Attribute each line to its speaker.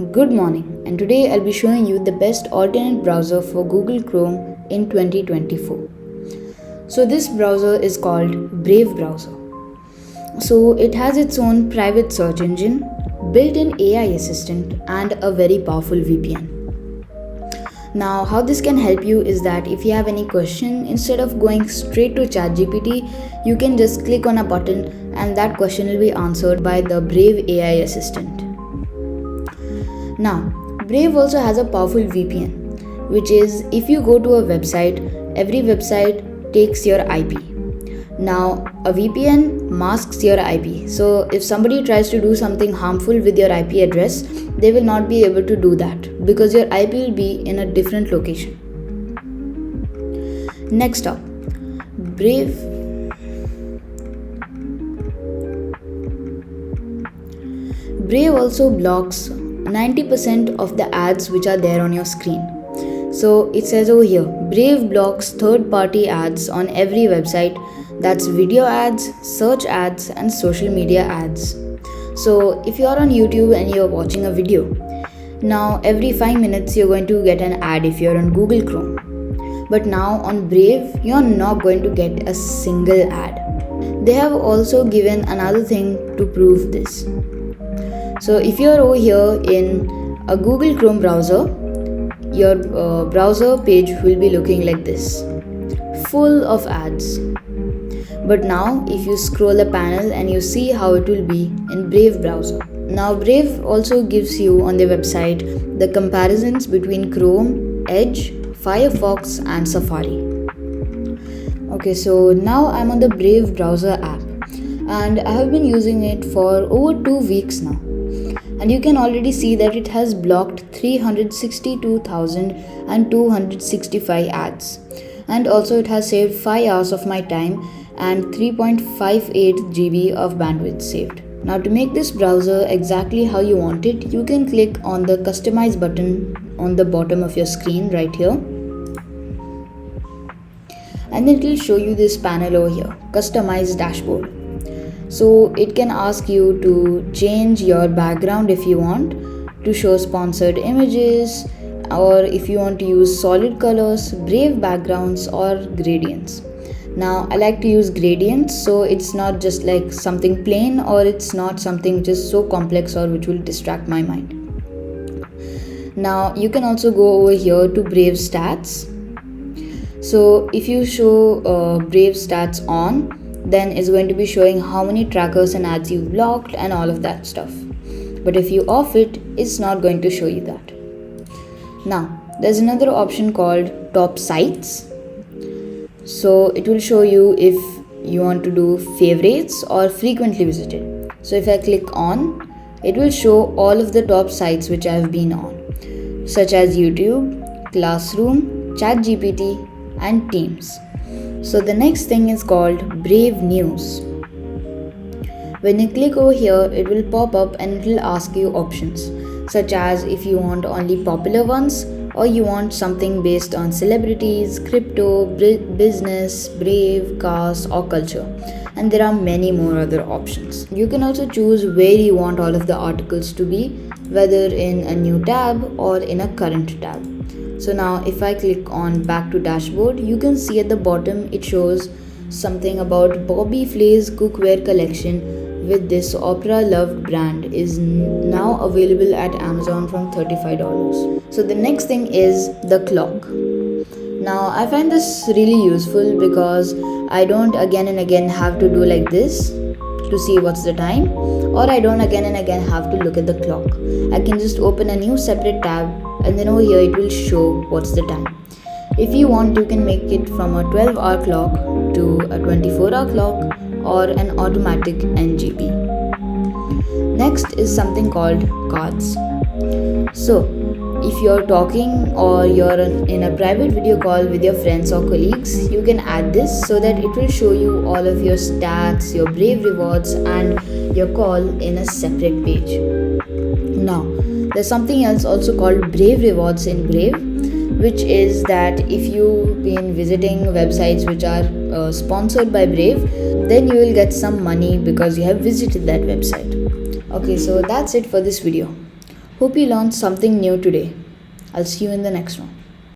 Speaker 1: Good morning, and today I'll be showing you the best alternate browser for Google Chrome in 2024. So, this browser is called Brave browser. So, it has its own private search engine, built in AI assistant, and a very powerful VPN. Now, how this can help you is that if you have any question, instead of going straight to ChatGPT, you can just click on a button and that question will be answered by the Brave AI assistant. Now, Brave also has a powerful VPN, which is if you go to a website, every website takes your IP. Now, a VPN masks your IP. So, if somebody tries to do something harmful with your IP address, they will not be able to do that because your IP will be in a different location. Next up, Brave also blocks 90% of the ads which are there on your screen. So it says over here, Brave blocks third-party ads on every website. That's video ads, search ads, and social media ads. So if you are on YouTube and you're watching a video, now every 5 minutes you're going to get an ad if you're on Google Chrome. But now on Brave, you're not going to get a single ad. They have also given another thing to prove this. So if you're over here in a Google Chrome browser, your browser page will be looking like this, full of ads. But now if you scroll the panel and you see how it will be in Brave browser. Now Brave also gives you on their website the comparisons between Chrome, Edge, Firefox and Safari. Okay, so now I'm on the Brave browser app and I have been using it for over 2 weeks now. And you can already see that it has blocked 362,265 ads. And also it has saved 5 hours of my time and 3.58 GB of bandwidth saved. Now to make this browser exactly how you want it, you can click on the customize button on the bottom of your screen right here. And then it will show you this panel over here, customize dashboard. So it can ask you to change your background if you want to show sponsored images, or if you want to use solid colors, Brave backgrounds or gradients. Now I like to use gradients, so it's not just like something plain or it's not something just so complex or which will distract my mind. Now you can also go over here to Brave stats. So if you show Brave stats on, then it's going to be showing how many trackers and ads you've blocked and all of that stuff. But if you off it, it's not going to show you that. Now, there's another option called top sites. So it will show you if you want to do favorites or frequently visited. So if I click on, it will show all of the top sites which I've been on, such as YouTube, Classroom, ChatGPT, and Teams. So the next thing is called Brave News. When you click over here, it will pop up and it will ask you options, such as if you want only popular ones or you want something based on celebrities, crypto, business, Brave, cars or culture. And there are many more other options. You can also choose where you want all of the articles to be, whether in a new tab or in a current tab. So now if I click on back to dashboard, you can see at the bottom it shows something about Bobby Flay's cookware collection with this Opera loved brand is now available at Amazon from $35. So the next thing is the clock. Now I find this really useful because I don't again and again have to do like this to see what's the time, or I don't again and again have to look at the clock. I can just open a new separate tab and then over here it will show what's the time. If you want, you can make it from a 12-hour clock to a 24-hour clock or an automatic NGP. Next is something called cards. So if you're talking or you're in a private video call with your friends or colleagues, you can add this so that it will show you all of your stats, your Brave rewards and your call in a separate page. Now, there's something else also called Brave rewards in Brave, which is that if you've been visiting websites which are sponsored by Brave, then you will get some money because you have visited that website. Okay, so that's it for this video. Hope you learned something new today. I'll see you in the next one.